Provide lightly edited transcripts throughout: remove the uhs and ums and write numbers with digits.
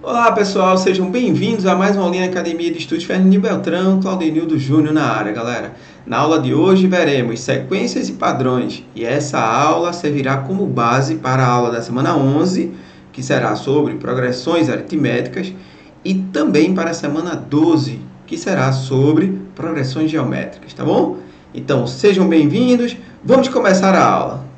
Olá pessoal, sejam bem-vindos a mais uma aulinha da Academia de Estudos Fernandinho Beltrão, Claudenildo Júnior na área, galera. Na aula de hoje veremos sequências e padrões e essa aula servirá como base para a aula da semana 11, que será sobre progressões aritméticas, e também para a semana 12, que será sobre progressões geométricas, tá bom? Então sejam bem-vindos, vamos começar a aula.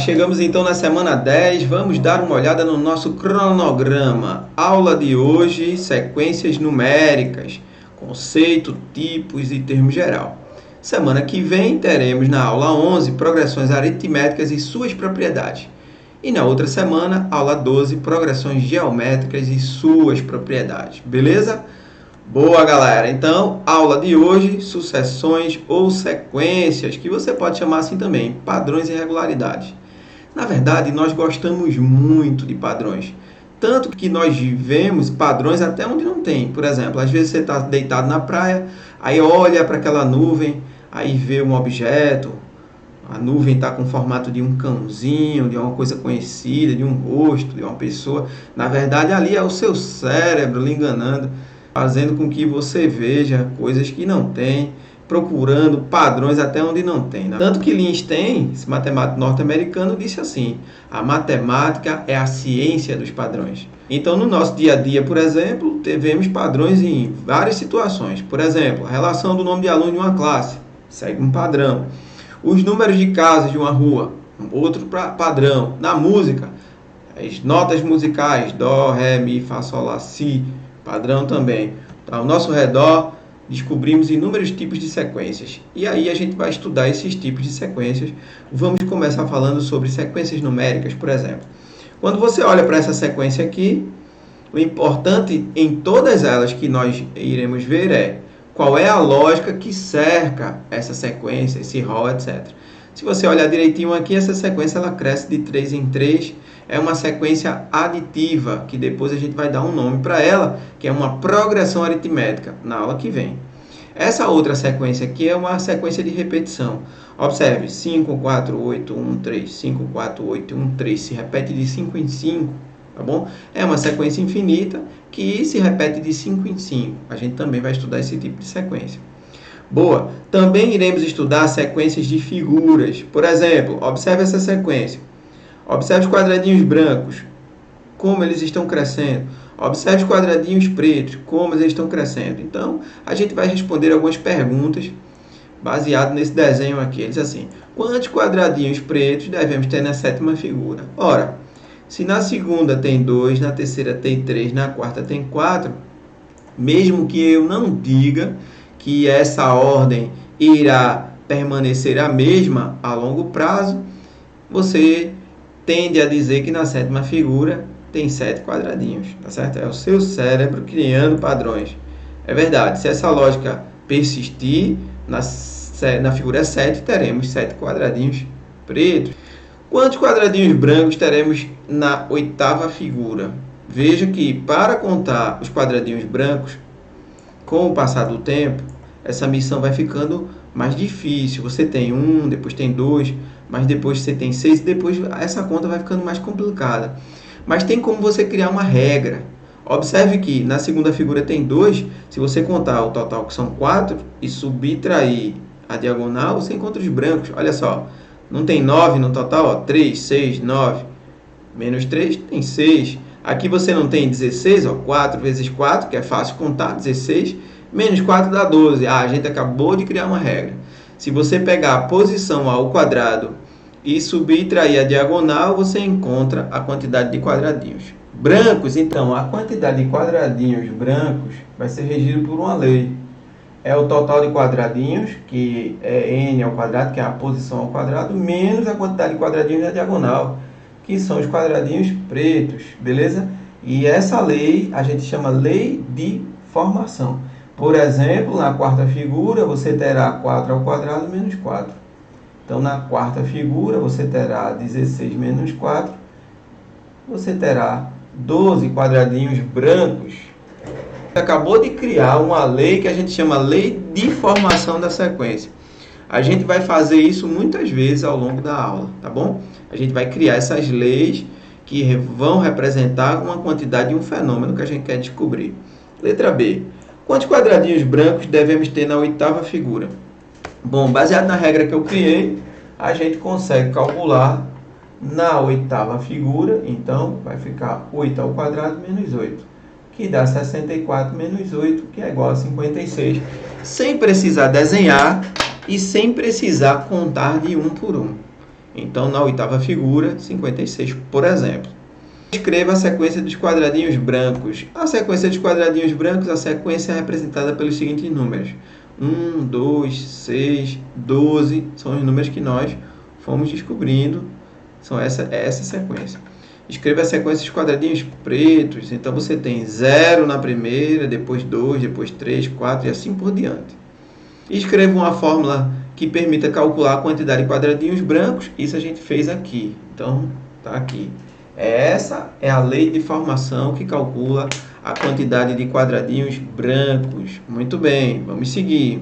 Chegamos então na semana 10, vamos dar uma olhada no nosso cronograma. Aula de hoje, sequências numéricas, conceito, tipos e termo geral. Semana que vem teremos na aula 11, progressões aritméticas e suas propriedades. E na outra semana, aula 12, progressões geométricas e suas propriedades. Beleza? Boa, galera! Então, aula de hoje, sucessões ou sequências, que você pode chamar assim também, padrões e regularidades. Na verdade, nós gostamos muito de padrões. Tanto que nós vemos padrões até onde não tem. Por exemplo, às vezes você está deitado na praia, aí olha para aquela nuvem, aí vê um objeto, a nuvem está com o formato de um cãozinho, de uma coisa conhecida, de um rosto, de uma pessoa. Na verdade, ali é o seu cérebro lhe enganando, fazendo com que você veja coisas que não tem, procurando padrões até onde não tem. Tanto que Einstein, esse matemático norte-americano, disse assim: a matemática é a ciência dos padrões. Então, no nosso dia a dia, por exemplo, vemos padrões em várias situações. Por exemplo, a relação do nome de aluno de uma classe segue um padrão. Os números de casas de uma rua, outro padrão. Na música, as notas musicais, dó, ré, mi, fá, sol, lá, si, padrão também. Então, ao nosso redor, descobrimos inúmeros tipos de sequências. E aí a gente vai estudar esses tipos de sequências. Vamos começar falando sobre sequências numéricas, por exemplo. Quando você olha para essa sequência aqui, o importante em todas elas que nós iremos ver é qual é a lógica que cerca essa sequência, esse rol, etc. Se você olhar direitinho aqui, essa sequência ela cresce de 3 em 3. É uma sequência aditiva, que depois a gente vai dar um nome para ela, que é uma progressão aritmética, na aula que vem. Essa outra sequência aqui é uma sequência de repetição. Observe, 5, 4, 8, 1, 3, 5, 4, 8, 1, 3, se repete de 5 em 5, tá bom? É uma sequência infinita que se repete de 5 em 5. A gente também vai estudar esse tipo de sequência. Boa! Também iremos estudar sequências de figuras. Por exemplo, observe essa sequência. Observe os quadradinhos brancos, como eles estão crescendo. Observe os quadradinhos pretos, como eles estão crescendo. Então, a gente vai responder algumas perguntas baseado nesse desenho aqui. Ele diz assim: quantos quadradinhos pretos devemos ter na sétima figura? Ora, se na segunda tem 2, na terceira tem 3, na quarta tem 4, mesmo que eu não diga que essa ordem irá permanecer a mesma a longo prazo, você tende a dizer que na sétima figura tem 7 quadradinhos, tá certo? É o seu cérebro criando padrões. É verdade, se essa lógica persistir, na figura 7 teremos 7 quadradinhos pretos. Quantos quadradinhos brancos teremos na oitava figura? Veja que para contar os quadradinhos brancos, com o passar do tempo, essa missão vai ficando mais difícil. Você tem 1, depois tem 2, mas depois você tem 6, e depois essa conta vai ficando mais complicada. Mas tem como você criar uma regra. Observe que na segunda figura tem 2, se você contar o total que são 4 e subtrair a diagonal, você encontra os brancos. Olha só, não tem 9 no total? Ó, 3, 6, 9, menos 3 tem 6. Aqui você não tem 16, ó, 4 vezes 4, que é fácil contar, 16, menos 4 dá 12. Ah, a gente acabou de criar uma regra. Se você pegar a posição ao quadrado e subtrair a diagonal, você encontra a quantidade de quadradinhos brancos. Então, a quantidade de quadradinhos brancos vai ser regida por uma lei. É o total de quadradinhos, que é n ao quadrado, que é a posição ao quadrado, menos a quantidade de quadradinhos na diagonal, que são os quadradinhos pretos, beleza? E essa lei a gente chama lei de formação. Por exemplo, na quarta figura, você terá 4 ao quadrado menos 4. Então, na quarta figura, você terá 16 menos 4. Você terá 12 quadradinhos brancos. Acabou de criar uma lei que a gente chama lei de formação da sequência. A gente vai fazer isso muitas vezes ao longo da aula, tá bom? A gente vai criar essas leis que vão representar uma quantidade de um fenômeno que a gente quer descobrir. Letra B. Quantos quadradinhos brancos devemos ter na oitava figura? Bom, baseado na regra que eu criei, a gente consegue calcular na oitava figura. Então, vai ficar 8 ao quadrado menos 8, que dá 64 menos 8, que é igual a 56, sem precisar desenhar e sem precisar contar de um por um. Então, na oitava figura, 56, por exemplo. Escreva a sequência dos quadradinhos brancos. A sequência dos quadradinhos brancos, a sequência é representada pelos seguintes números. 1, 2, 6, 12, são os números que nós fomos descobrindo. São essa sequência. Escreva a sequência dos quadradinhos pretos. Então, você tem 0 na primeira, depois 2, depois 3, 4 e assim por diante. Escreva uma fórmula que permita calcular a quantidade de quadradinhos brancos. Isso a gente fez aqui. Então, está aqui. Essa é a lei de formação que calcula a quantidade de quadradinhos brancos. Muito bem, vamos seguir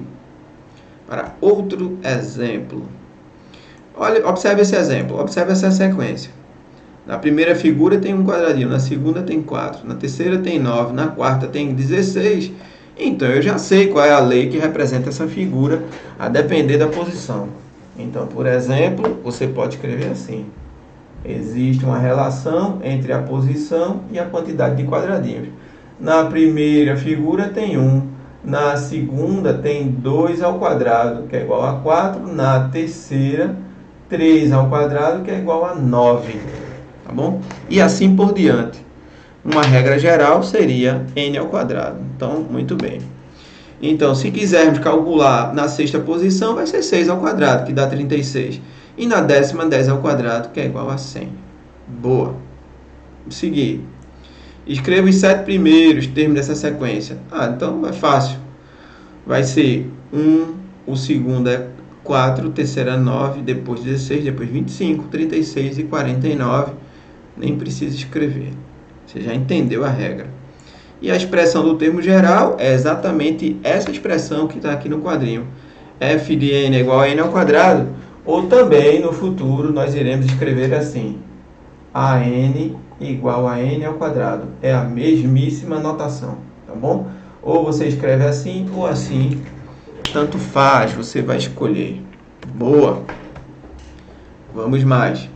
para outro exemplo. Olha, observe esse exemplo, observe essa sequência. Na primeira figura tem um quadradinho, na segunda tem 4, na terceira tem 9, na quarta tem 16. Então, eu já sei qual é a lei que representa essa figura, a depender da posição. Então, por exemplo, você pode escrever assim. Existe uma relação entre a posição e a quantidade de quadradinhos. Na primeira figura tem 1, na segunda tem 2 ao quadrado, que é igual a 4, na terceira 3 ao quadrado, que é igual a 9. Tá bom? E assim por diante. Uma regra geral seria n ao quadrado. Então, muito bem. Então, se quisermos calcular na sexta posição, vai ser 6 ao quadrado, que dá 36. E na décima, 10 ao quadrado, que é igual a 100. Boa. Vamos seguir. Escreva os 7 primeiros termos dessa sequência. Então é fácil. Vai ser 1, o segundo é 4, o terceiro é 9, depois 16, depois 25, 36 e 49. Nem precisa escrever. Você já entendeu a regra. E a expressão do termo geral é exatamente essa expressão que está aqui no quadrinho. F de n é igual a n ao quadrado. Ou também, no futuro, nós iremos escrever assim. AN igual a n ao quadrado. É a mesmíssima notação, tá bom? Ou você escreve assim ou assim. Tanto faz, você vai escolher. Boa! Vamos mais.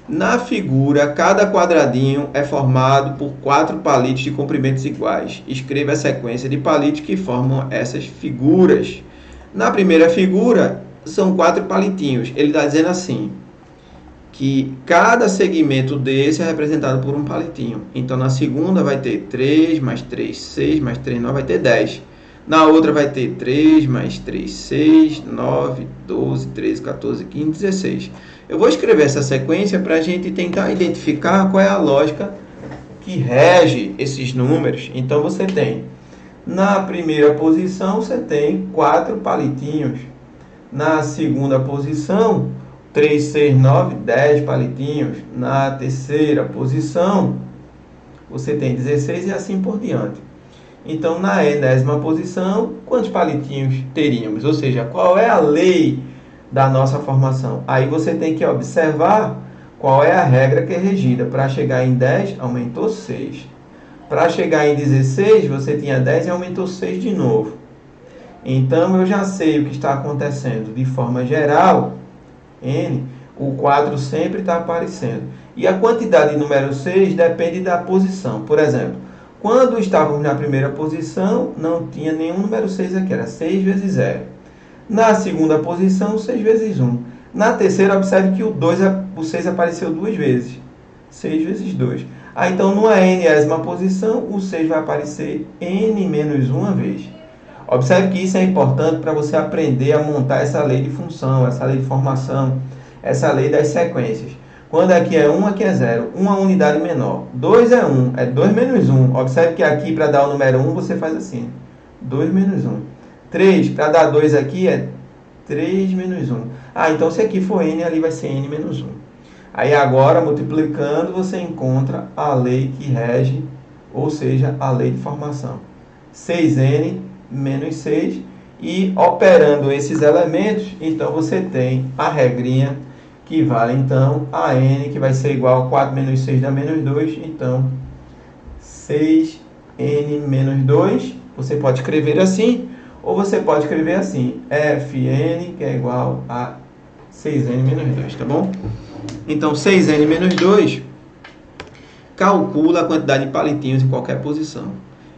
Na figura, cada quadradinho é formado por 4 palitos de comprimentos iguais. Escreva a sequência de palitos que formam essas figuras. Na primeira figura, são 4 palitinhos. Ele está dizendo assim, que cada segmento desse é representado por um palitinho. Então, na segunda vai ter 3, mais 3, 6, mais 3, 9, vai ter 10. Na outra vai ter 3, mais 3, 6, 9, 12, 13, 14, 15, 16. Eu vou escrever essa sequência para a gente tentar identificar qual é a lógica que rege esses números. Então, você tem, na primeira posição, você tem 4 palitinhos. Na segunda posição, 3, 6, 9, 10 palitinhos. Na terceira posição, você tem 16 e assim por diante. Então, na 10ª posição, quantos palitinhos teríamos? Ou seja, qual é a lei da nossa formação? Aí você tem que observar qual é a regra que é regida. Para chegar em 10, aumentou 6. Para chegar em 16, você tinha 10 e aumentou 6 de novo. Então, eu já sei o que está acontecendo. De forma geral, n, o 4 sempre está aparecendo. E a quantidade de número 6 depende da posição. Por exemplo, quando estávamos na primeira posição, não tinha nenhum número 6 aqui, era 6 vezes 0. Na segunda posição, 6 vezes 1. Na terceira, observe que o 6 apareceu 2 vezes. 6 vezes 2. Então, numa n-ésima posição, o 6 vai aparecer n menos 1 vez. Observe que isso é importante para você aprender a montar essa lei de função, essa lei de formação, essa lei das sequências. Quando aqui é 1, aqui é 0. 1 é uma unidade menor. 2 é 1, é 2 menos 1. Observe que aqui, para dar o número 1, você faz assim. 2 menos 1. 3, para dar 2 aqui, é 3 menos 1. Então se aqui for n, ali vai ser n menos 1. Aí agora, multiplicando, você encontra a lei que rege ou seja, a lei de formação. 6n menos 6, e operando esses elementos, então você tem a regrinha que vale então a n, que vai ser igual a 4 menos 6 dá menos 2, então 6n menos 2, você pode escrever assim, ou você pode escrever assim, fn, que é igual a 6n menos 2, tá bom? Então 6n menos 2 calcula a quantidade de palitinhos em qualquer posição.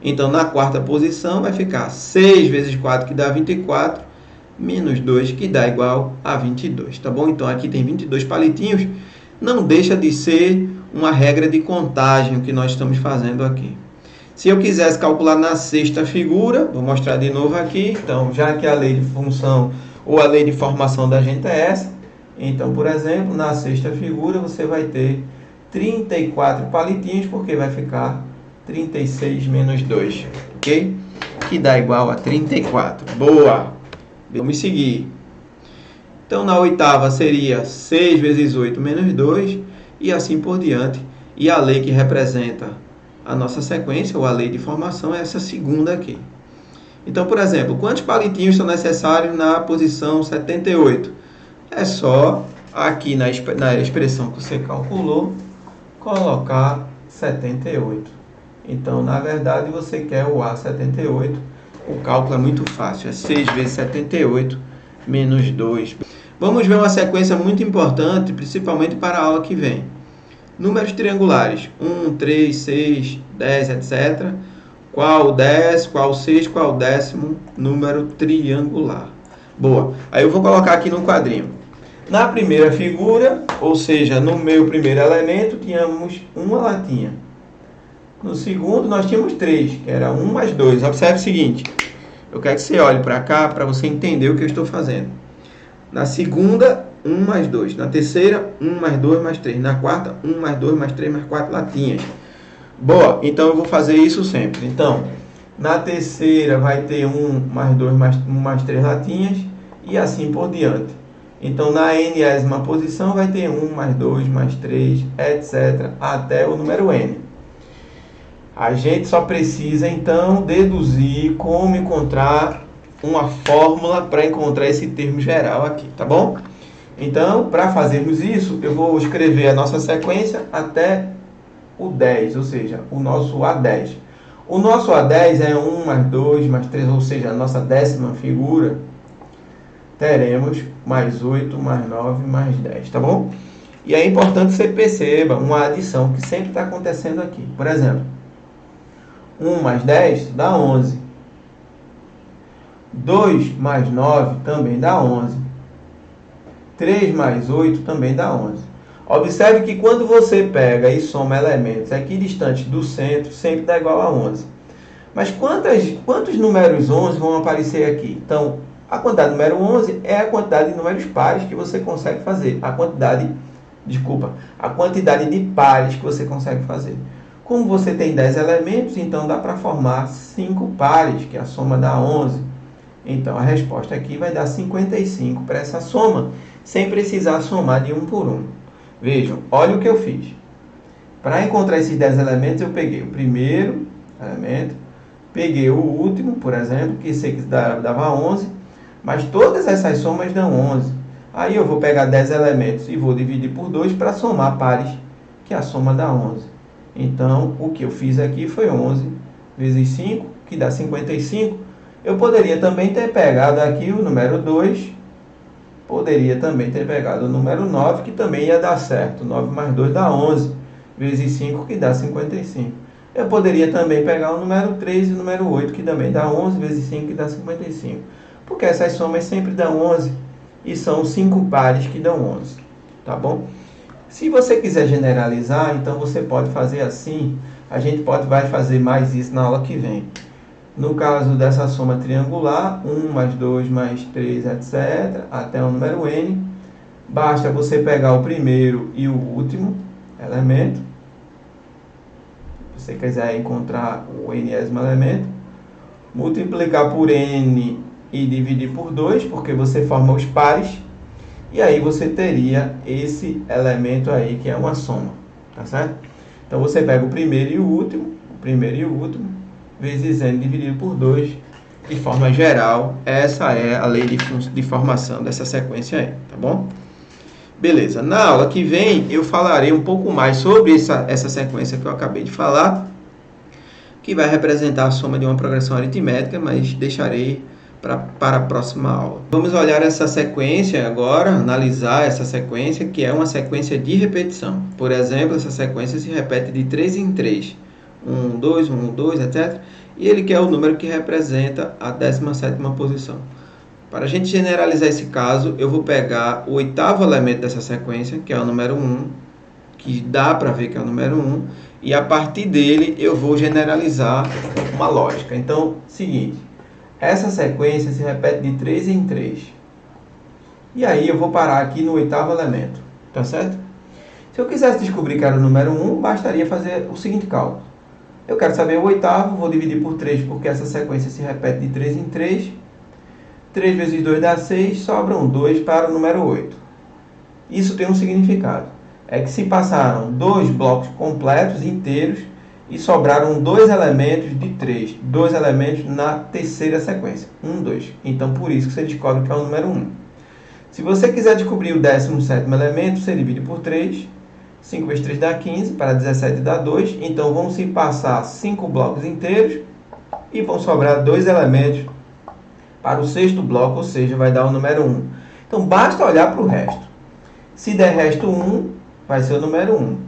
Então, na quarta posição, vai ficar 6 vezes 4, que dá 24, menos 2, que dá igual a 22, tá bom? Então, aqui tem 22 palitinhos. Não deixa de ser uma regra de contagem que nós estamos fazendo aqui. Se eu quisesse calcular na sexta figura, vou mostrar de novo aqui. Então, já que a lei de função ou a lei de formação da gente é essa, então, por exemplo, na sexta figura, você vai ter 34 palitinhos, porque vai ficar 36 menos 2, ok? Que dá igual a 34. Boa! Vamos seguir. Então, na oitava seria 6 vezes 8 menos 2, e assim por diante. E a lei que representa a nossa sequência, ou a lei de formação, é essa segunda aqui. Então, por exemplo, quantos palitinhos são necessários na posição 78? É só aqui na expressão que você calculou, colocar 78. Então, na verdade, você quer o A78. O cálculo é muito fácil. É 6 vezes 78 menos 2. Vamos ver uma sequência muito importante, principalmente para a aula que vem. Números triangulares. 1, 3, 6, 10, etc. Qual o 10, qual o 6, qual o 10º número triangular? Boa. Aí eu vou colocar aqui no quadrinho. Na primeira figura, ou seja, no meu primeiro elemento, tínhamos uma latinha. No segundo, nós tínhamos 3, que era 1 mais 2. Observe o seguinte, eu quero que você olhe para cá, para você entender o que eu estou fazendo. Na segunda, 1 mais 2. Na terceira, 1 mais 2 mais 3. Na quarta, 1 mais 2 mais 3 mais 4 latinhas. Boa, então eu vou fazer isso sempre. Então, na terceira vai ter 1 mais 2 mais 1 mais 3 latinhas, e assim por diante. Então, na nésima posição vai ter 1 mais 2 mais 3, etc., até o número n. A gente só precisa, então, deduzir como encontrar uma fórmula para encontrar esse termo geral aqui, tá bom? Então, para fazermos isso, eu vou escrever a nossa sequência até o 10, ou seja, o nosso A10. O nosso A10 é 1 mais 2 mais 3, ou seja, a nossa 10ª figura. Teremos mais 8 mais 9 mais 10, tá bom? E é importante que você perceba uma adição que sempre está acontecendo aqui. Por exemplo, 1 mais 10 dá 11. 2 mais 9 também dá 11. 3 mais 8 também dá 11. Observe que quando você pega e soma elementos equidistantes do centro, sempre dá igual a 11. Mas quantos números 11 vão aparecer aqui? Então, a quantidade de número 11 é a quantidade de números pares que você consegue fazer. A quantidade de pares que você consegue fazer. Como você tem 10 elementos, então dá para formar 5 pares, que a soma dá 11. Então, a resposta aqui vai dar 55 para essa soma, sem precisar somar de um por um. Vejam, olha o que eu fiz. Para encontrar esses 10 elementos, eu peguei o primeiro elemento, peguei o último, por exemplo, que sei que dava 11, mas todas essas somas dão 11. Aí eu vou pegar 10 elementos e vou dividir por 2 para somar pares, que a soma dá 11. Então, o que eu fiz aqui foi 11 vezes 5, que dá 55. Eu poderia também ter pegado aqui o número 2, poderia também ter pegado o número 9, que também ia dar certo. 9 mais 2 dá 11, vezes 5, que dá 55. Eu poderia também pegar o número 3 e o número 8, que também dá 11, vezes 5, que dá 55. Porque essas somas sempre dão 11, e são 5 pares que dão 11. Tá bom? Se você quiser generalizar, então você pode fazer assim. A gente vai fazer mais isso na aula que vem. No caso dessa soma triangular, 1 mais 2 mais 3, etc., até o número n, basta você pegar o primeiro e o último elemento. Se você quiser encontrar o nésimo elemento, multiplicar por n e dividir por 2, porque você forma os pares. E aí você teria esse elemento aí, que é uma soma, tá certo? Então você pega o primeiro e o último. O primeiro e o último, vezes n dividido por 2. De forma geral, essa é a lei de formação dessa sequência aí, tá bom? Beleza, na aula que vem eu falarei um pouco mais sobre essa sequência que eu acabei de falar, que vai representar a soma de uma progressão aritmética, mas deixarei para a próxima aula. Vamos olhar essa sequência agora, analisar essa sequência, que é uma sequência de repetição. Por exemplo, essa sequência se repete de 3 em 3. 1, 2, 1, 2, etc. E ele quer o número que representa a 17ª posição. Para a gente generalizar esse caso, eu vou pegar o oitavo elemento dessa sequência, que é o número 1, que dá para ver que é o número 1, e a partir dele eu vou generalizar uma lógica. Então, seguinte, essa sequência se repete de 3 em 3. E aí eu vou parar aqui no oitavo elemento, tá certo? Se eu quisesse descobrir que era o número 1, bastaria fazer o seguinte cálculo. Eu quero saber o oitavo, vou dividir por 3, porque essa sequência se repete de 3 em 3. 3 vezes 2 dá 6, sobram 2 para o número 8. Isso tem um significado. É que se passaram 2 blocos completos, inteiros, e sobraram 2 elementos de 3. 2 elementos na terceira sequência. 1, 2. Então, por isso que você descobre que é o número 1. Se você quiser descobrir o 17º elemento, você divide por 3. 5 vezes 3 dá 15, para 17 dá 2. Então, vão se passar 5 blocos inteiros e vão sobrar 2 elementos para o sexto bloco, ou seja, vai dar o número 1. Então, basta olhar para o resto. Se der resto 1, vai ser o número 1.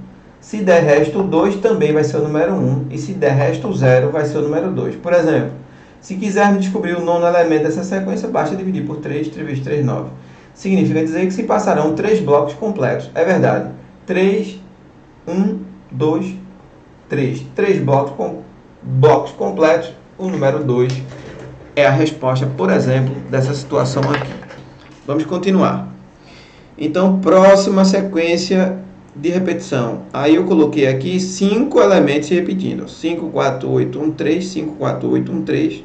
Se der resto 2, também vai ser o número 1. E se der resto 0, vai ser o número 2. Por exemplo, se quisermos descobrir o nono elemento dessa sequência, basta dividir por 3. 3 vezes 3, 9. Significa dizer que se passarão 3 blocos completos. É verdade. 3, 1, 2, 3. 3 blocos completos. O número 2 é a resposta, por exemplo, dessa situação aqui. Vamos continuar. Então, próxima sequência de repetição. Aí eu coloquei aqui 5 elementos se repetindo. 5, 4, 8, 1, 3, 5, 4, 8, 1, 3.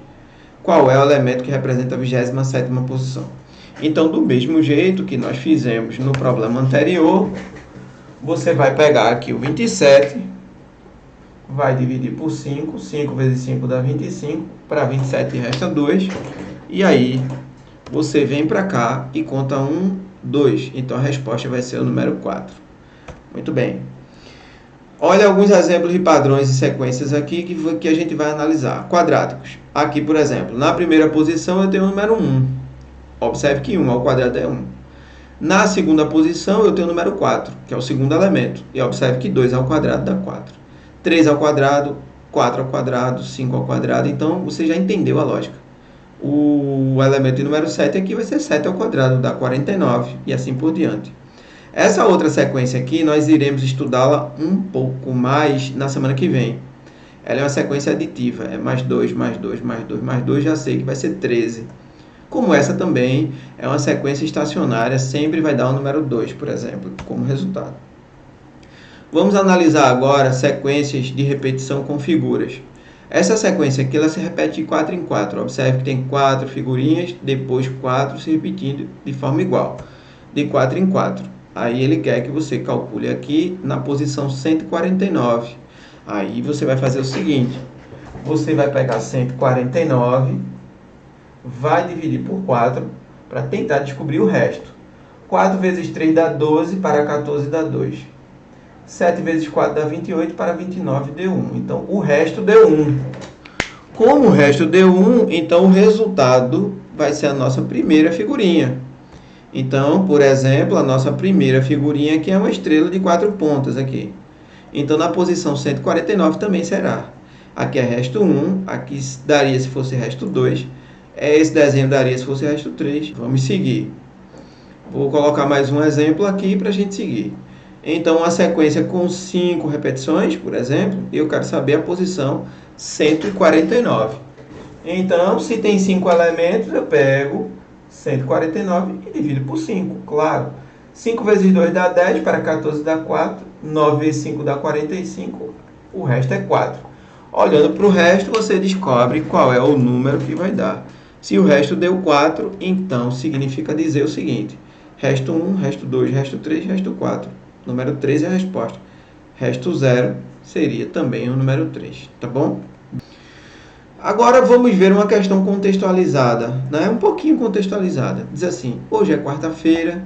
Qual é o elemento que representa a 27ª posição? Então, do mesmo jeito que nós fizemos no problema anterior, você vai pegar aqui o 27, vai dividir por 5. 5 vezes 5 dá 25. Para 27 resta 2. E aí, você vem para cá e conta 1, 2. Então, a resposta vai ser o número 4. Muito bem. Olha alguns exemplos de padrões e sequências aqui que a gente vai analisar. Quadráticos. Aqui, por exemplo, na primeira posição eu tenho o número 1. Observe que 1 ao quadrado é 1. Na segunda posição eu tenho o número 4, que é o segundo elemento. E observe que 2 ao quadrado dá 4. 3 ao quadrado, 4 ao quadrado, 5 ao quadrado. Então, você já entendeu a lógica. O elemento de número 7 aqui vai ser 7 ao quadrado, dá 49. E assim por diante. Essa outra sequência aqui, nós iremos estudá-la um pouco mais na semana que vem. Ela é uma sequência aditiva. É mais 2, mais 2, mais 2, mais 2. Já sei que vai ser 13. Como essa também é uma sequência estacionária, sempre vai dar o número 2, por exemplo, como resultado. Vamos analisar agora sequências de repetição com figuras. Essa sequência aqui ela se repete de 4 em 4. Observe que tem 4 figurinhas, depois 4 se repetindo de forma igual, de 4 em 4. Aí ele quer que você calcule aqui na posição 149. Aí você vai fazer o seguinte, você vai pegar 149, vai dividir por 4 para tentar descobrir o resto. 4 vezes 3 dá 12, para 14 dá 2. 7 vezes 4 dá 28, para 29 deu 1. Então, o resto deu 1. Como o resto deu 1, então o resultado vai ser a nossa primeira figurinha. Então, por exemplo, a nossa primeira figurinha aqui é uma estrela de 4 pontas aqui. Então, na posição 149 também será. Aqui é resto 1, aqui daria se fosse resto 2. Esse desenho daria se fosse resto 3. Vamos seguir. Vou colocar mais um exemplo aqui para a gente seguir. Então, uma sequência com 5 repetições, por exemplo, eu quero saber a posição 149. Então, se tem 5 elementos, eu pego 149 e divido por 5, claro. 5 vezes 2 dá 10, para 14 dá 4. 9 vezes 5 dá 45, o resto é 4. Olhando para o resto, você descobre qual é o número que vai dar. Se o resto deu 4, então significa dizer o seguinte. Resto 1, resto 2, resto 3, resto 4. Número 3 é a resposta. Resto 0 seria também o número 3, tá bom? Agora vamos ver uma questão contextualizada, né? Um pouquinho contextualizada. Diz assim: hoje é quarta-feira,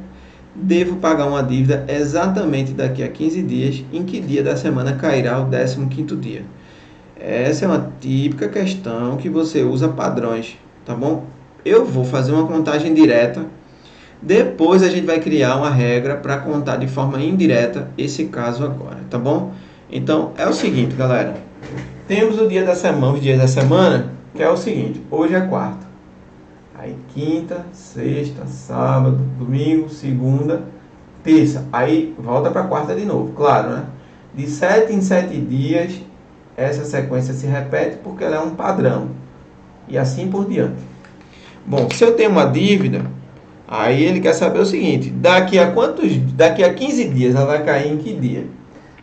devo pagar uma dívida exatamente daqui a 15 dias. Em que dia da semana cairá o 15º dia? Essa é uma típica questão que você usa padrões, tá bom? Eu vou fazer uma contagem direta. Depois a gente vai criar uma regra para contar de forma indireta esse caso agora, tá bom? Então é o seguinte, galera. Temos o dia da semana, os dias da semana, que é o seguinte: hoje é quarta, aí quinta, sexta, sábado, domingo, segunda, terça, aí volta para quarta de novo, claro, né? De 7 em 7 dias, essa sequência se repete porque ela é um padrão, e assim por diante. Bom, se eu tenho uma dívida, aí ele quer saber o seguinte: daqui a 15 dias ela vai cair em que dia?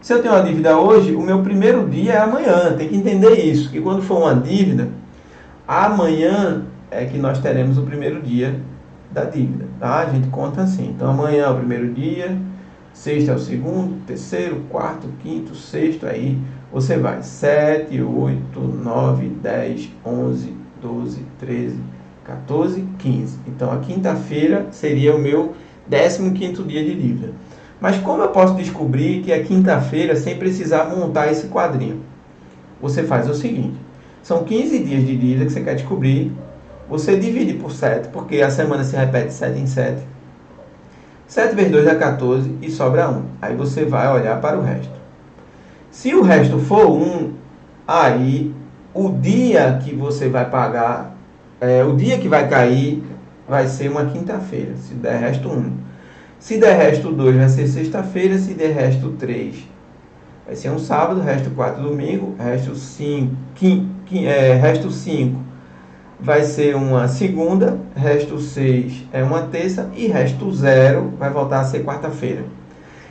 Se eu tenho uma dívida hoje, o meu primeiro dia é amanhã. Tem que entender isso, que quando for uma dívida, amanhã é que nós teremos o primeiro dia da dívida, tá? A gente conta assim. Então amanhã é o primeiro dia, sexta é o segundo, terceiro, quarto, quinto, sexto, aí você vai 7, 8, 9, 10, 11, 12, 13, 14, 15. Então a quinta-feira seria o meu 15º dia de dívida. Mas como eu posso descobrir que é quinta-feira sem precisar montar esse quadrinho? Você faz o seguinte: são 15 dias de dívida que você quer descobrir. Você divide por 7, porque a semana se repete 7 em 7. 7 vezes 2 dá 14 e sobra 1. Aí você vai olhar para o resto. Se o resto for 1, aí o dia que você vai pagar, o dia que vai cair, vai ser uma quinta-feira. Se der resto 1. Se der resto 2, vai ser sexta-feira. Se der resto 3, vai ser um sábado. Resto 4, domingo. Resto 5 vai ser uma segunda. Resto 6 é uma terça. E resto 0 vai voltar a ser quarta-feira.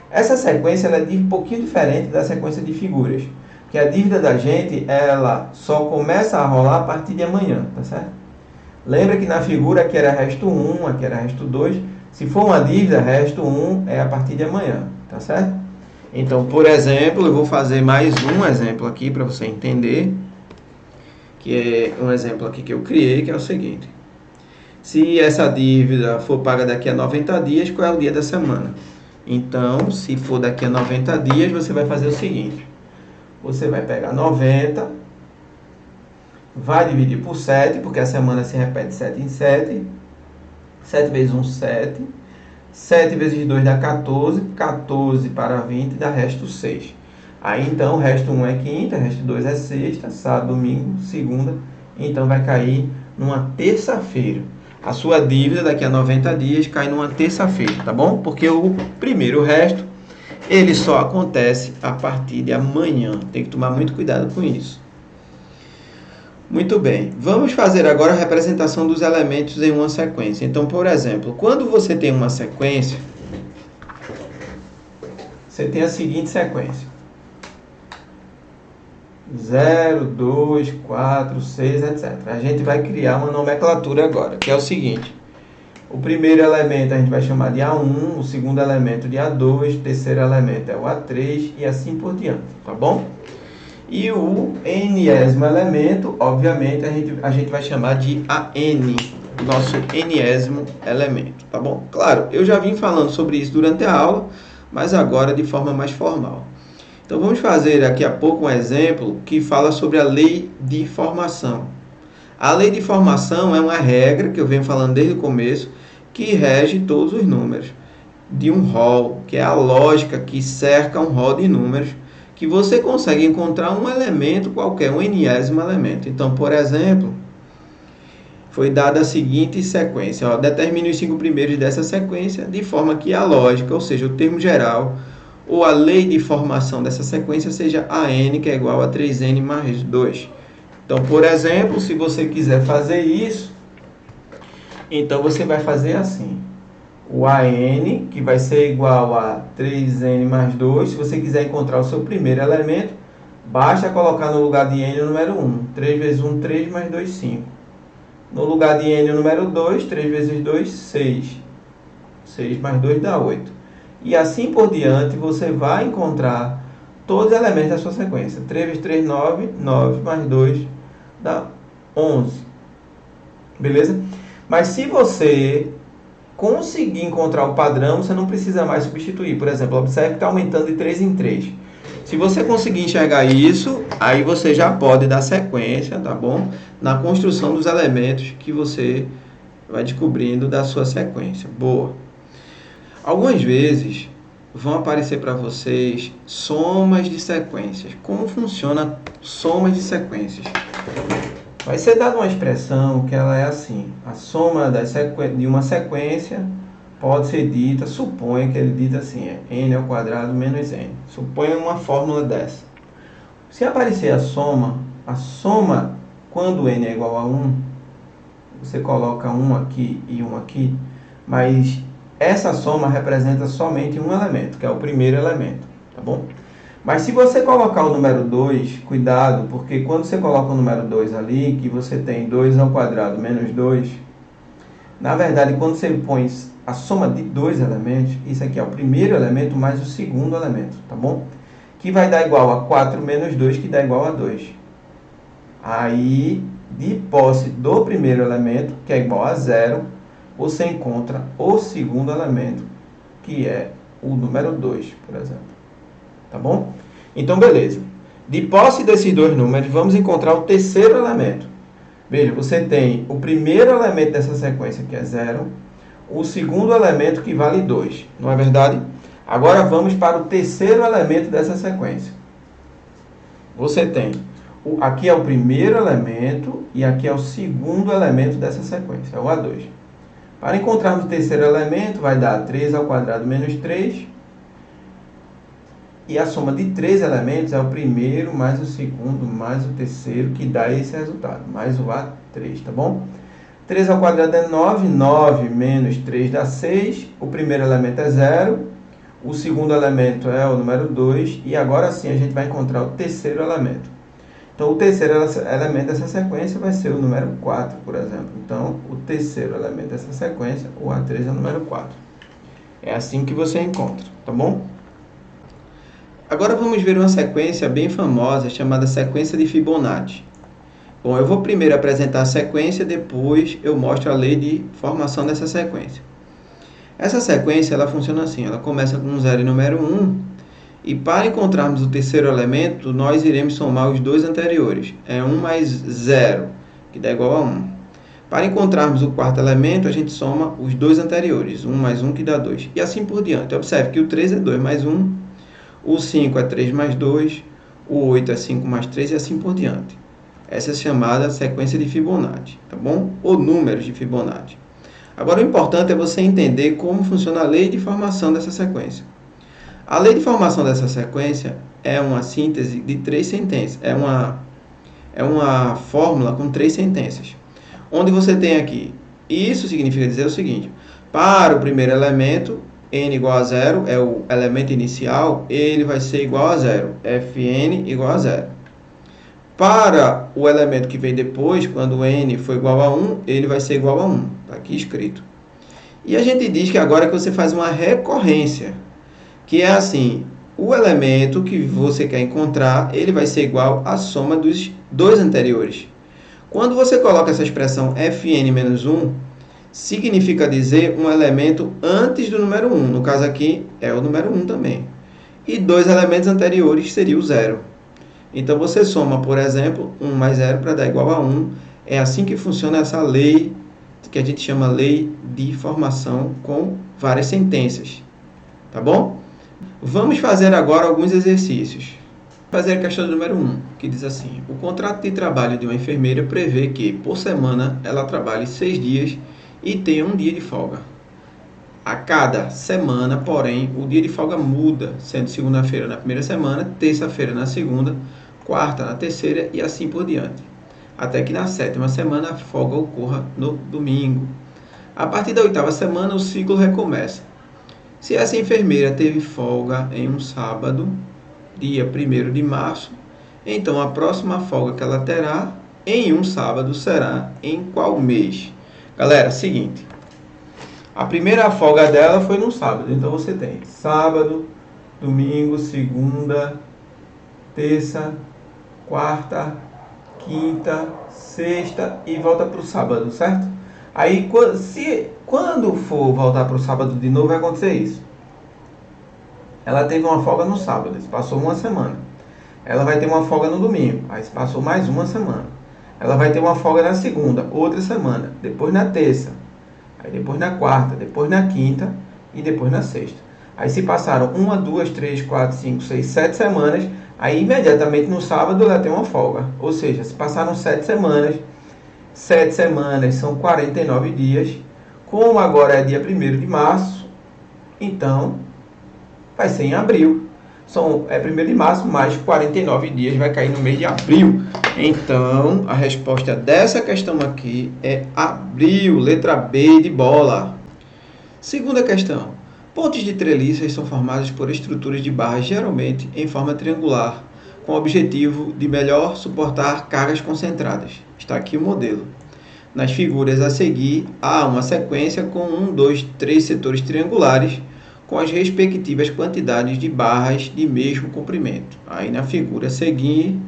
Essa sequência ela é um pouquinho diferente da sequência de figuras. Porque a dívida da gente, ela só começa a rolar a partir de amanhã, tá certo? Lembra que na figura aqui era resto 1, aqui era resto 2. Se for uma dívida, resto 1 é a partir de amanhã, tá certo? Então, por exemplo, eu vou fazer mais um exemplo aqui para você entender, que é um exemplo aqui que eu criei, que é o seguinte: se essa dívida for paga daqui a 90 dias, qual é o dia da semana? Então, se for daqui a 90 dias, você vai fazer o seguinte: você vai pegar 90, vai dividir por 7, porque a semana se repete 7 em 7. 7 vezes 1, 7. 7 vezes 2 dá 14. 14 para 20 dá resto 6. Aí então, resto 1 é quinta, resto 2 é sexta, sábado, domingo, segunda. Então vai cair numa terça-feira. A sua dívida daqui a 90 dias cai numa terça-feira, tá bom? Porque o primeiro resto, ele só acontece a partir de amanhã. Tem que tomar muito cuidado com isso. Muito bem, vamos fazer agora a representação dos elementos em uma sequência. Então, por exemplo, quando você tem uma sequência, você tem a seguinte sequência: 0, 2, 4, 6, etc. A gente vai criar uma nomenclatura agora, que é o seguinte: o primeiro elemento a gente vai chamar de A1, o segundo elemento de A2, o terceiro elemento é o A3 e assim por diante, tá bom? E o nésimo elemento, obviamente, a gente vai chamar de AN, nosso nésimo elemento, tá bom? Claro, eu já vim falando sobre isso durante a aula, mas agora de forma mais formal. Então, vamos fazer daqui a pouco um exemplo que fala sobre a lei de formação. A lei de formação é uma regra, que eu venho falando desde o começo, que rege todos os números de um rol, que é a lógica que cerca um rol de números, que você consegue encontrar um elemento qualquer, um nésimo elemento. Então, por exemplo, foi dada a seguinte sequência: determine os 5 primeiros dessa sequência, de forma que a lógica, ou seja, o termo geral, ou a lei de formação dessa sequência seja AN, que é igual a 3N mais 2. Então, por exemplo, se você quiser fazer isso, então você vai fazer assim: o AN, que vai ser igual a 3N mais 2. Se você quiser encontrar o seu primeiro elemento, basta colocar no lugar de N o número 1. 3 vezes 1, 3, mais 2, 5. No lugar de N o número 2, 3 vezes 2, 6. 6 mais 2 dá 8. E assim por diante, você vai encontrar todos os elementos da sua sequência. 3 vezes 3, 9. 9 mais 2 dá 11. Beleza? Mas se você conseguir encontrar o padrão, você não precisa mais substituir. Por exemplo, observe que está aumentando de 3 em 3. Se você conseguir enxergar isso, aí você já pode dar sequência, tá bom? Na construção dos elementos que você vai descobrindo da sua sequência. Boa. Algumas vezes vão aparecer para vocês somas de sequências. Como funciona somas de sequências? Vai ser dada uma expressão que ela é assim: a soma de uma sequência pode ser dita, suponha que ele dita assim, é n ao quadrado menos n. Suponha uma fórmula dessa. Se aparecer a soma quando n é igual a 1, você coloca 1 aqui e 1 aqui, mas essa soma representa somente um elemento, que é o primeiro elemento, tá bom? Mas se você colocar o número 2, cuidado, porque quando você coloca o número 2 ali, que você tem 2 ao quadrado menos 2, na verdade, quando você põe a soma de dois elementos, isso aqui é o primeiro elemento mais o segundo elemento, tá bom? Que vai dar igual a 4 menos 2, que dá igual a 2. Aí, de posse do primeiro elemento, que é igual a 0, você encontra o segundo elemento, que é o número 2, por exemplo. Tá bom? Então, beleza. De posse desses dois números, vamos encontrar o terceiro elemento. Veja, você tem o primeiro elemento dessa sequência, que é 0, o segundo elemento, que vale 2. Não é verdade? Agora, vamos para o terceiro elemento dessa sequência. Você tem, aqui é o primeiro elemento e aqui é o segundo elemento dessa sequência, é o A2. Para encontrarmos o terceiro elemento, vai dar 3 ao quadrado menos 3. E a soma de 3 elementos é o primeiro, mais o segundo, mais o terceiro, que dá esse resultado, mais o A3, tá bom? 3 ao quadrado é 9, 9 menos 3 dá 6, o primeiro elemento é 0, o segundo elemento é o número 2, e agora sim a gente vai encontrar o terceiro elemento. Então, o terceiro elemento dessa sequência vai ser o número 4, por exemplo. Então, o terceiro elemento dessa sequência, o A3 é o número 4. É assim que você encontra, tá bom? Agora vamos ver uma sequência bem famosa chamada sequência de Fibonacci. Bom, eu vou primeiro apresentar a sequência, depois eu mostro a lei de formação dessa sequência. Essa sequência ela funciona assim, ela começa com 0 e número 1, e para encontrarmos o terceiro elemento, nós iremos somar os dois anteriores. É 1 mais 0, que dá igual a 1. Para encontrarmos o quarto elemento, a gente soma os dois anteriores, 1 mais 1, que dá 2. E assim por diante. Observe que o 3 é 2 mais 1, o 5 é 3 mais 2, o 8 é 5 mais 3 e assim por diante. Essa é chamada sequência de Fibonacci, tá bom? Ou números de Fibonacci. Agora, o importante é você entender como funciona a lei de formação dessa sequência. A lei de formação dessa sequência é uma síntese de 3 sentenças. É uma fórmula com 3 sentenças. Onde você tem aqui, isso significa dizer o seguinte: para o primeiro elemento, n igual a 0, é o elemento inicial, ele vai ser igual a 0. Fn igual a 0. Para o elemento que vem depois, quando n for igual a 1, ele vai ser igual a 1. Está aqui escrito. E a gente diz que agora que você faz uma recorrência, que é assim: o elemento que você quer encontrar, ele vai ser igual à soma dos dois anteriores. Quando você coloca essa expressão Fn menos 1, significa dizer um elemento antes do número 1. No caso aqui, é o número 1 também. E dois elementos anteriores seria o 0. Então, você soma, por exemplo, 1 mais 0 para dar igual a 1. É assim que funciona essa lei, que a gente chama lei de formação com várias sentenças. Tá bom? Vamos fazer agora alguns exercícios. Fazer a questão número 1, que diz assim: o contrato de trabalho de uma enfermeira prevê que, por semana, ela trabalhe 6 dias e tenha um dia de folga. A cada semana, porém, o dia de folga muda, sendo segunda-feira na primeira semana, terça-feira na segunda, quarta na terceira e assim por diante. Até que na 7ª semana a folga ocorra no domingo. A partir da 8ª semana, o ciclo recomeça. Se essa enfermeira teve folga em um sábado, dia 1º de março, então a próxima folga que ela terá em um sábado será em qual mês? Galera, seguinte, a primeira folga dela foi no sábado, então você tem sábado, domingo, segunda, terça, quarta, quinta, sexta e volta para o sábado, certo? Aí, quando for voltar para o sábado de novo, vai acontecer isso. Ela teve uma folga no sábado, isso passou uma semana. Ela vai ter uma folga no domingo, aí se passou mais uma semana. Ela vai ter uma folga na segunda, outra semana, depois na terça, aí depois na quarta, depois na quinta e depois na sexta. Aí se passaram 1, 2, 3, 4, 5, 6, 7 semanas, aí imediatamente no sábado ela tem uma folga. Ou seja, se passaram 7 semanas, 7 semanas são 49 dias. Como agora é dia 1º de março, então vai ser em abril. É 1º de março, mais 49 dias vai cair no mês de abril. Então, a resposta dessa questão aqui é abril, letra B de bola. Segunda questão. Pontes de treliças são formadas por estruturas de barras geralmente em forma triangular, com o objetivo de melhor suportar cargas concentradas. Está aqui o modelo. Nas figuras a seguir, há uma sequência com 1, 2, 3 setores triangulares, com as respectivas quantidades de barras de mesmo comprimento. Aí na figura a seguir,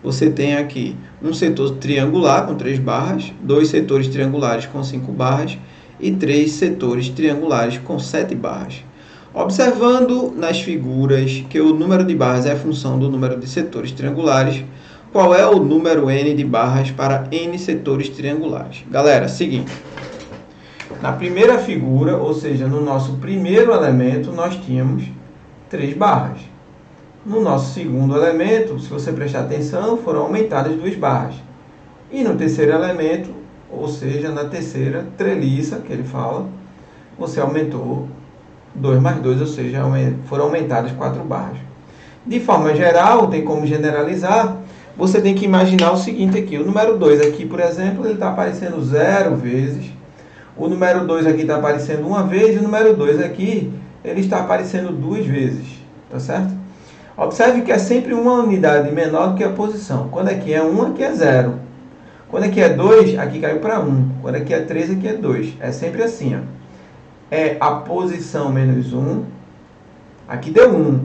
você tem aqui um setor triangular com 3 barras, 2 setores triangulares com 5 barras e 3 setores triangulares com 7 barras. Observando nas figuras que o número de barras é função do número de setores triangulares, qual é o número n de barras para n setores triangulares? Galera, seguinte. Na primeira figura, ou seja, no nosso primeiro elemento, nós tínhamos 3 barras. No nosso segundo elemento, se você prestar atenção, foram aumentadas 2 barras. E no terceiro elemento, ou seja, na terceira treliça, que ele fala, você aumentou 2 mais 2, ou seja, foram aumentadas 4 barras. De forma geral, tem como generalizar, você tem que imaginar o seguinte aqui. O número 2 aqui, por exemplo, ele está aparecendo 0 vezes. O número 2 aqui está aparecendo 1 vez. E o número 2 aqui, ele está aparecendo 2 vezes. Tá certo? Observe que é sempre uma unidade menor do que a posição. Quando aqui é 1, aqui é 0. Quando aqui é 2, aqui caiu para 1. Quando aqui é 3, aqui é 2. É sempre assim, ó. É a posição menos 1. Aqui deu 1.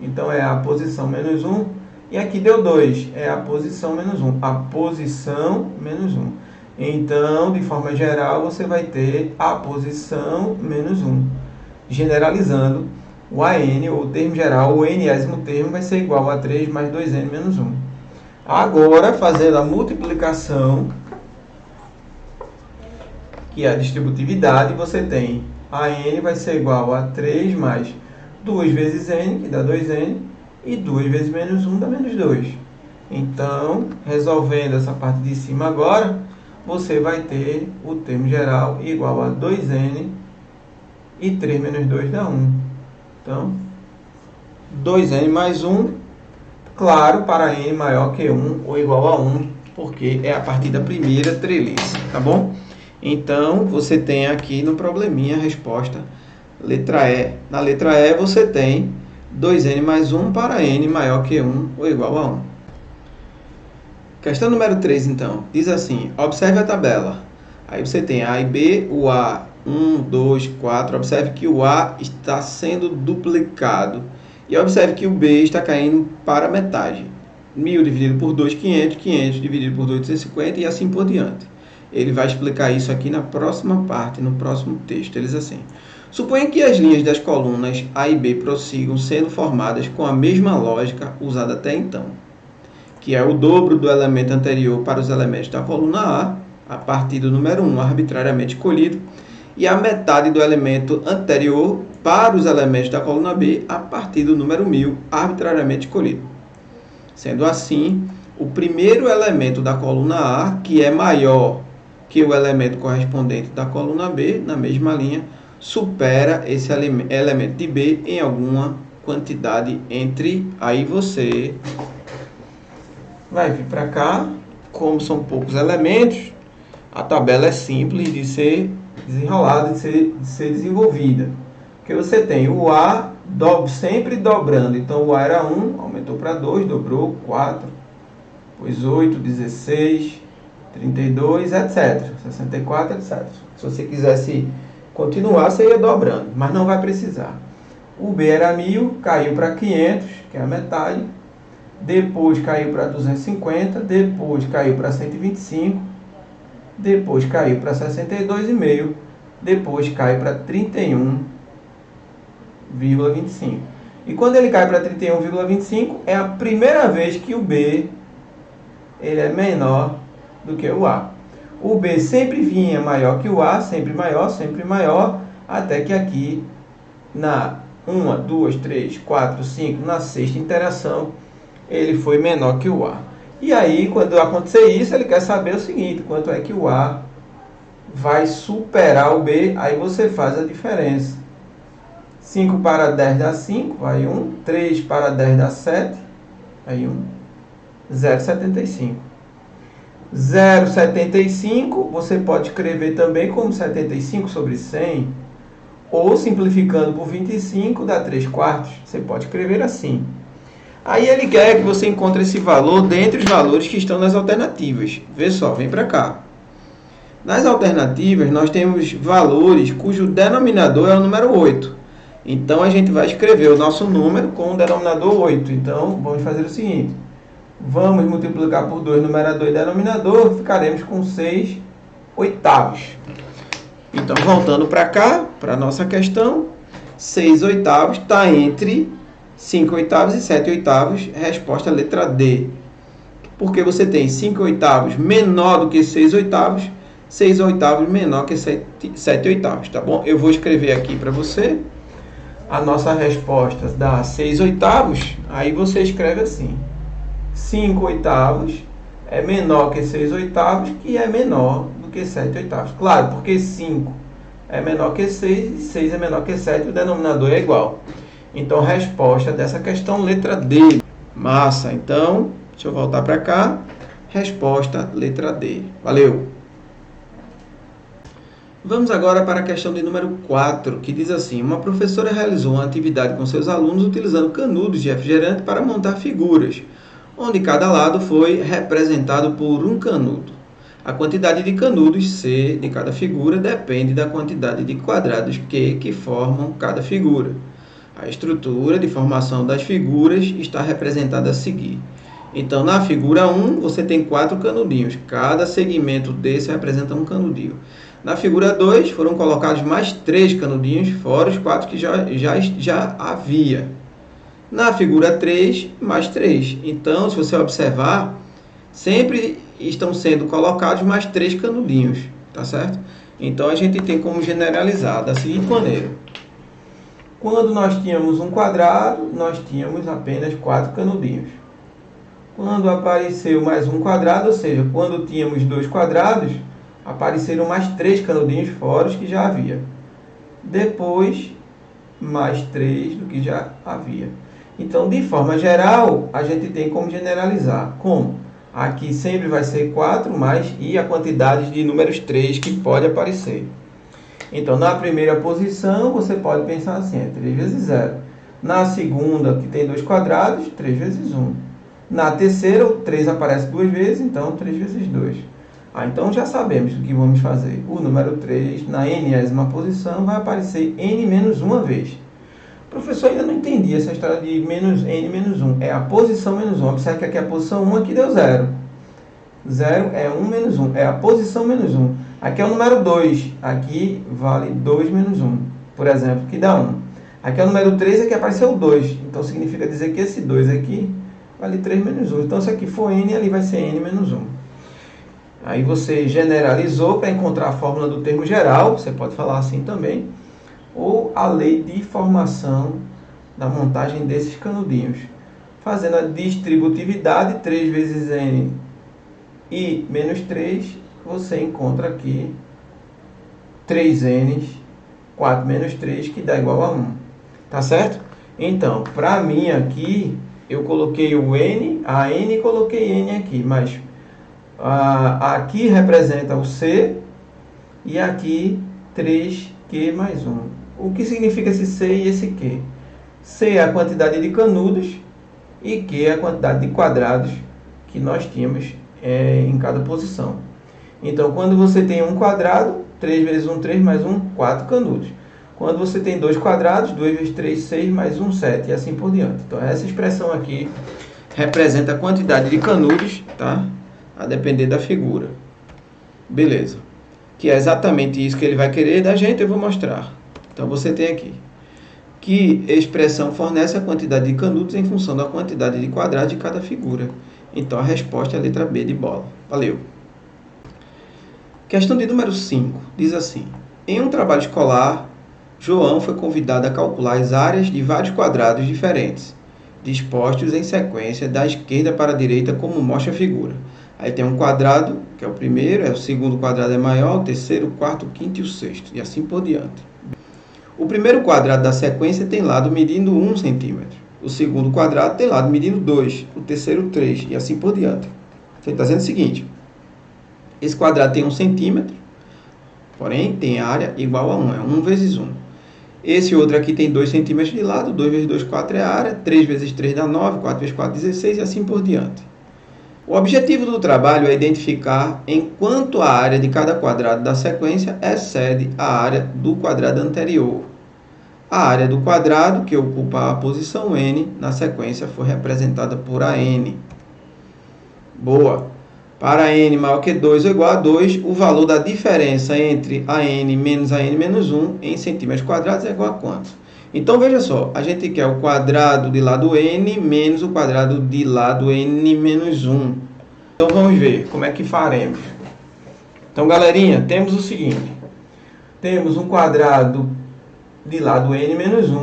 Então, é a posição menos 1. E aqui deu 2. É a posição menos 1. A posição menos 1. Então, de forma geral, você vai ter a posição menos 1. Generalizando, o AN, ou termo geral, o enésimo termo, vai ser igual a 3 mais 2n menos 1. Agora, fazendo a multiplicação, que é a distributividade, você tem AN vai ser igual a 3 mais 2 vezes n, que dá 2n, e 2 vezes menos 1 dá menos 2. Então, resolvendo essa parte de cima agora, você vai ter o termo geral igual a 2n e 3 menos 2 dá 1. Então, 2n mais 1, claro, para n maior que 1 ou igual a 1, porque é a partir da primeira treliça, tá bom? Então, você tem aqui no probleminha a resposta letra E. Na letra E você tem 2n mais 1 para n maior que 1 ou igual a 1. Questão número 3, então. Diz assim, observe a tabela. Aí você tem A e B, o A 1, 2, 4. Observe que o A está sendo duplicado. E observe que o B está caindo para metade. 1.000 dividido por 2, 500. 500 dividido por 2, 250 e assim por diante. Ele vai explicar isso aqui na próxima parte, no próximo texto. Ele diz assim, suponha que as linhas das colunas A e B prossigam sendo formadas com a mesma lógica usada até então, que é o dobro do elemento anterior para os elementos da coluna A partir do número 1 arbitrariamente escolhido, e a metade do elemento anterior para os elementos da coluna B a partir do número 1000 arbitrariamente escolhido. Sendo assim, o primeiro elemento da coluna A, que é maior que o elemento correspondente da coluna B, na mesma linha, supera esse elemento de B em alguma quantidade entre... Aí você vai vir para cá, como são poucos elementos, a tabela é simples de ser desenrolada, de ser desenvolvida. Porque você tem o A sempre dobrando. Então, o A era 1, aumentou para 2, dobrou, 4, depois 8, 16, 32, etc. 64, etc. Se você quisesse continuar, você ia dobrando, mas não vai precisar. O B era 1000, caiu para 500, que é a metade. depois caiu para 250, depois caiu para 125, depois caiu para 62,5, depois cai para 31,25. E quando ele cai para 31,25, é a primeira vez que o B ele é menor do que o A. O B sempre vinha maior que o A, sempre maior, até que aqui na 1, 2, 3, 4, 5, na sexta interação, ele foi menor que o A. E aí, quando acontecer isso, ele quer saber o seguinte: quanto é que o A vai superar o B? Aí você faz a diferença. 5 para 10 dá 5, vai 1. 3 para 10 dá 7, aí 1. 0,75. 0,75 você pode escrever também como 75 sobre 100, ou simplificando por 25 dá 3 quartos. Você pode escrever assim. Aí ele quer que você encontre esse valor dentre os valores que estão nas alternativas. Vê só, vem para cá. Nas alternativas nós temos valores cujo denominador é o número 8. Então a gente vai escrever o nosso número com o denominador 8. Então vamos fazer o seguinte: vamos multiplicar por 2 numerador e denominador, ficaremos com 6 oitavos. Então, voltando para cá, para a nossa questão, 6 oitavos está entre 5 oitavos e 7 oitavos, resposta letra D. Porque você tem 5 oitavos menor do que 6 oitavos, 6 oitavos menor que 7 oitavos, tá bom? Eu vou escrever aqui para você. A nossa resposta dá 6 oitavos, aí você escreve assim: 5 oitavos é menor que 6 oitavos, que é menor do que 7 oitavos. Claro, porque 5 é menor que 6 e 6 é menor que 7, o denominador é igual. Então, resposta dessa questão, letra D. Massa. Então, deixa eu voltar para cá. Resposta, letra D. Valeu! Vamos agora para a questão de número 4, que diz assim: uma professora realizou uma atividade com seus alunos utilizando canudos de refrigerante para montar figuras, onde cada lado foi representado por um canudo. A quantidade de canudos C de cada figura depende da quantidade de quadrados Q que formam cada figura. A estrutura de formação das figuras está representada a seguir. Então, na figura 1, você tem 4 canudinhos. Cada segmento desse representa um canudinho. Na figura 2, foram colocados mais 3 canudinhos, fora os 4 que já havia. Na figura 3, mais 3. Então, se você observar, sempre estão sendo colocados mais 3 canudinhos, tá certo? Então, a gente tem como generalizar da seguinte maneira: quando nós tínhamos um quadrado, nós tínhamos apenas 4 canudinhos. Quando apareceu mais um quadrado, ou seja, quando tínhamos 2 quadrados, apareceram mais 3 canudinhos fora os que já havia. Depois, mais 3 do que já havia. Então, de forma geral, a gente tem como generalizar. Como? Aqui sempre vai ser 4 mais e a quantidade de números 3 que pode aparecer. Então, na primeira posição, você pode pensar assim: é 3 vezes 0. Na segunda, que tem 2 quadrados, 3 vezes 1. Na terceira, o 3 aparece 2 vezes, então 3 vezes 2. Então já sabemos o que vamos fazer. O número 3, na n ª posição, vai aparecer n menos 1 vez. Professor, ainda não entendi essa história de n menos 1. É a posição menos 1. Observe que aqui a posição 1, aqui deu 0. 0 é 1 menos 1. É a posição menos 1. Aqui é o número 2. Aqui vale 2 menos 1, por exemplo, que dá 1. Aqui é o número 3, aqui apareceu 2. Então significa dizer que esse 2 aqui vale 3 menos 1. Então se aqui for n, ali vai ser n menos 1. Aí você generalizou para encontrar a fórmula do termo geral, você pode falar assim também, ou a lei de formação da montagem desses canudinhos. Fazendo a distributividade, 3 vezes n e menos 3, você encontra aqui 3n, 4 menos 3, que dá igual a 1. Tá certo? Então, para mim aqui, eu coloquei o n, a n e coloquei n aqui, mas aqui representa o C e aqui 3Q mais 1. O que significa esse C e esse Q? C é a quantidade de canudos e Q é a quantidade de quadrados que nós tínhamos em cada posição. Então, quando você tem um quadrado, 3 vezes 1, 3 mais 1, 4 canudos. Quando você tem 2 quadrados, 2 vezes 3, 6 mais 1, 7 e assim por diante. Então, essa expressão aqui representa a quantidade de canudos, tá? A depender da figura. Beleza. Que é exatamente isso que ele vai querer da gente, eu vou mostrar. Então você tem aqui. Que expressão fornece a quantidade de canudos em função da quantidade de quadrados de cada figura. Então a resposta é a letra B de bola. Valeu. Questão de número 5. Diz assim. Em um trabalho escolar, João foi convidado a calcular as áreas de vários quadrados diferentes, dispostos em sequência da esquerda para a direita, como mostra a figura. Aí tem um quadrado, que é o primeiro, o segundo quadrado é maior, o terceiro, o quarto, o quinto e o sexto, e assim por diante. O primeiro quadrado da sequência tem lado medindo 1 centímetro. O segundo quadrado tem lado medindo 2, o terceiro 3, e assim por diante. Você está dizendo o seguinte, esse quadrado tem 1 centímetro, porém tem área igual a 1, é 1 vezes 1. Esse outro aqui tem 2 centímetros de lado, 2 vezes 2, 4 é a área, 3 vezes 3 dá 9, 4 vezes 4, 16 e assim por diante. O objetivo do trabalho é identificar em quanto a área de cada quadrado da sequência excede a área do quadrado anterior. A área do quadrado, que ocupa a posição n, na sequência foi representada por AN. Boa! Para n maior que 2 ou igual a 2, o valor da diferença entre AN menos AN menos 1 em centímetros quadrados é igual a quanto? Então, veja só, a gente quer o quadrado de lado n menos o quadrado de lado n menos 1. Então, vamos ver como é que faremos. Então, galerinha, temos o seguinte. Temos um quadrado de lado n menos 1.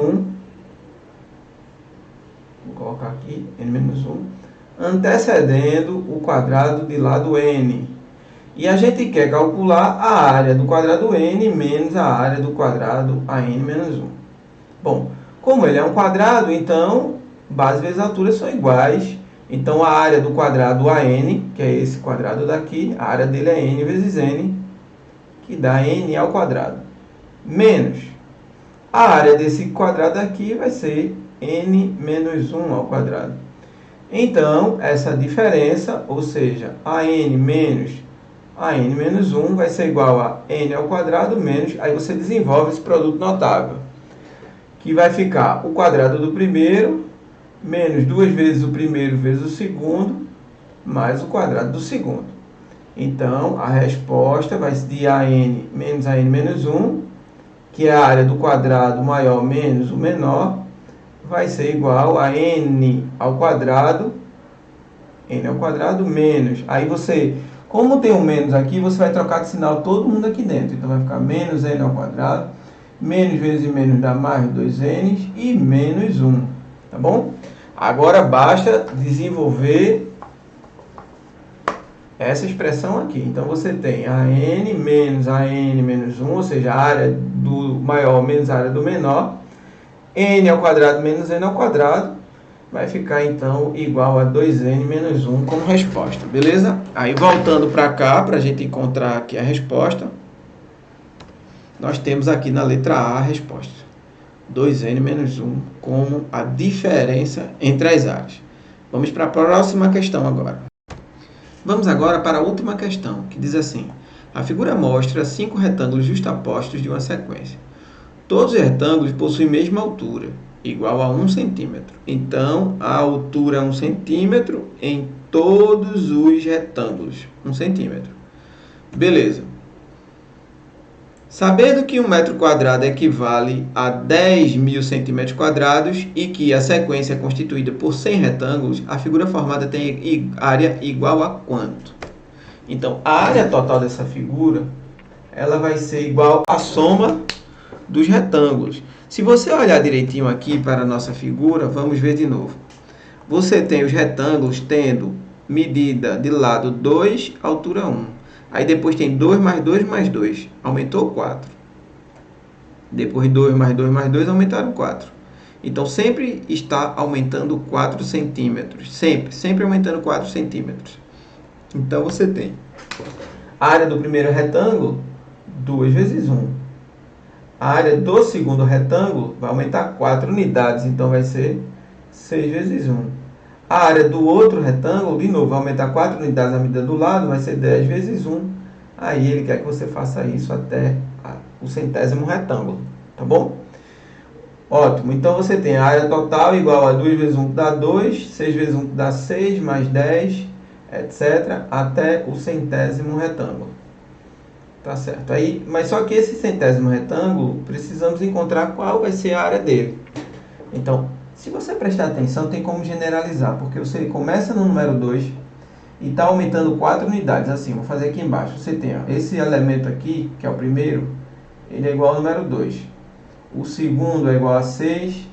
Vou colocar aqui, n menos 1. Antecedendo o quadrado de lado n. E a gente quer calcular a área do quadrado n menos a área do quadrado a n menos 1. Bom, como ele é um quadrado, então base vezes altura são iguais. Então a área do quadrado a n, que é esse quadrado daqui, a área dele é n vezes n, que dá n ao quadrado. Menos a área desse quadrado aqui vai ser n menos 1 ao quadrado. Então, essa diferença, ou seja, a n menos a n menos 1 vai ser igual a n ao quadrado menos, aí você desenvolve esse produto notável, que vai ficar o quadrado do primeiro, menos 2 vezes o primeiro vezes o segundo, mais o quadrado do segundo. Então, a resposta vai ser de AN menos AN menos 1, que é a área do quadrado maior menos o menor, vai ser igual a n ao quadrado menos, aí você, como tem um menos aqui, você vai trocar de sinal todo mundo aqui dentro, então vai ficar menos n ao quadrado, menos vezes menos dá mais 2n e menos 1, tá bom? Agora basta desenvolver essa expressão aqui, então você tem a n menos 1, ou seja, a área do maior menos a área do menor, n ao quadrado menos n ao quadrado, vai ficar então igual a 2n menos 1 como resposta, beleza? Aí voltando para cá, para a gente encontrar aqui a resposta, nós temos aqui na letra A a resposta. 2n menos 1 como a diferença entre as áreas. Vamos para a próxima questão agora. Vamos agora para a última questão, que diz assim. A figura mostra 5 retângulos justapostos de uma sequência. Todos os retângulos possuem a mesma altura, igual a 1 centímetro. Então, a altura é 1 centímetro em todos os retângulos. 1 centímetro. Beleza. Sabendo que 1 metro quadrado equivale a 10.000 centímetros quadrados e que a sequência é constituída por 100 retângulos, a figura formada tem área igual a quanto? Então, a área total dessa figura, ela vai ser igual à soma dos retângulos. Se você olhar direitinho aqui para a nossa figura, vamos ver de novo. Você tem os retângulos tendo medida de lado 2, altura 1. Aí depois tem 2 mais 2 mais 2, aumentou 4. Depois 2 mais 2 mais 2, aumentaram 4. Então, sempre está aumentando 4 centímetros. Sempre aumentando 4 centímetros. Então, você tem a área do primeiro retângulo, 2 vezes 1. A área do segundo retângulo vai aumentar 4 unidades, então vai ser 6 vezes 1. A área do outro retângulo, de novo, vai aumentar 4 unidades na medida do lado, vai ser 10 vezes 1. Aí ele quer que você faça isso até o 100º retângulo, tá bom? Ótimo, então você tem a área total igual a 2 vezes 1 que dá 2, 6 vezes 1 que dá 6, mais 10, etc., até o centésimo retângulo. Tá certo. Aí, mas só que esse centésimo retângulo, precisamos encontrar qual vai ser a área dele. Então, se você prestar atenção, tem como generalizar, porque você começa no número 2 e está aumentando 4 unidades. Assim, vou fazer aqui embaixo. Você tem esse elemento aqui, que é o primeiro, ele é igual ao número 2. O segundo é igual a 6,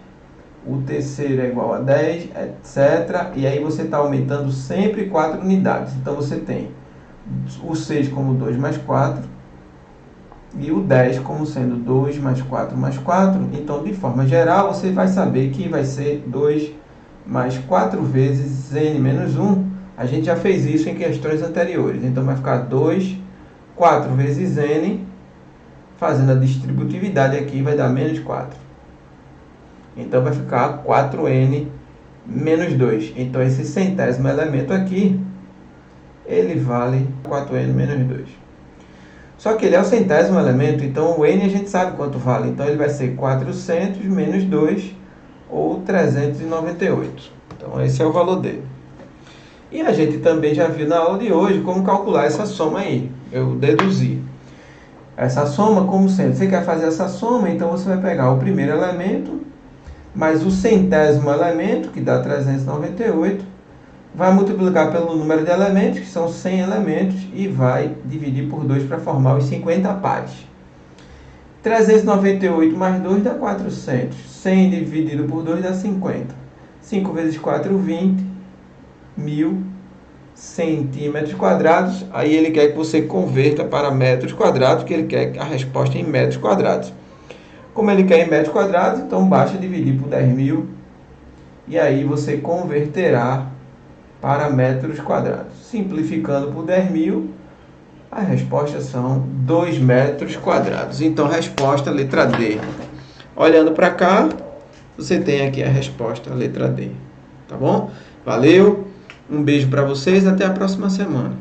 o terceiro é igual a 10, etc. E aí você está aumentando sempre 4 unidades. Então você tem o 6 como 2 mais 4 e o 10 como sendo 2 mais 4 mais 4. Então, de forma geral, você vai saber que vai ser 2 mais 4 vezes n menos 1. A gente já fez isso em questões anteriores. Então, vai ficar 2, 4 vezes n. Fazendo a distributividade aqui, vai dar menos 4. Então, vai ficar 4n menos 2. Então, esse centésimo elemento aqui, ele vale 4n menos 2. Só que ele é o centésimo elemento, então o n a gente sabe quanto vale. Então, ele vai ser 400 menos 2, ou 398. Então, esse é o valor dele. E a gente também já viu na aula de hoje como calcular essa soma aí. Eu deduzi essa soma como sendo, você quer fazer essa soma, então você vai pegar o primeiro elemento, mais o centésimo elemento, que dá 398, vai multiplicar pelo número de elementos, que são 100 elementos, e vai dividir por 2 para formar os 50 pares. 398 mais 2 dá 400. 100 dividido por 2 dá 50. 5 vezes 4, 20. 1000 centímetros quadrados. Aí ele quer que você converta para metros quadrados, que ele quer a resposta em metros quadrados. Como ele quer em metros quadrados, então basta dividir por 10.000 e aí você converterá para metros quadrados. Simplificando por 10.000, a resposta são 2 metros quadrados. Então, resposta letra D. Olhando para cá, você tem aqui a resposta letra D. Tá bom? Valeu! Um beijo para vocês, até a próxima semana.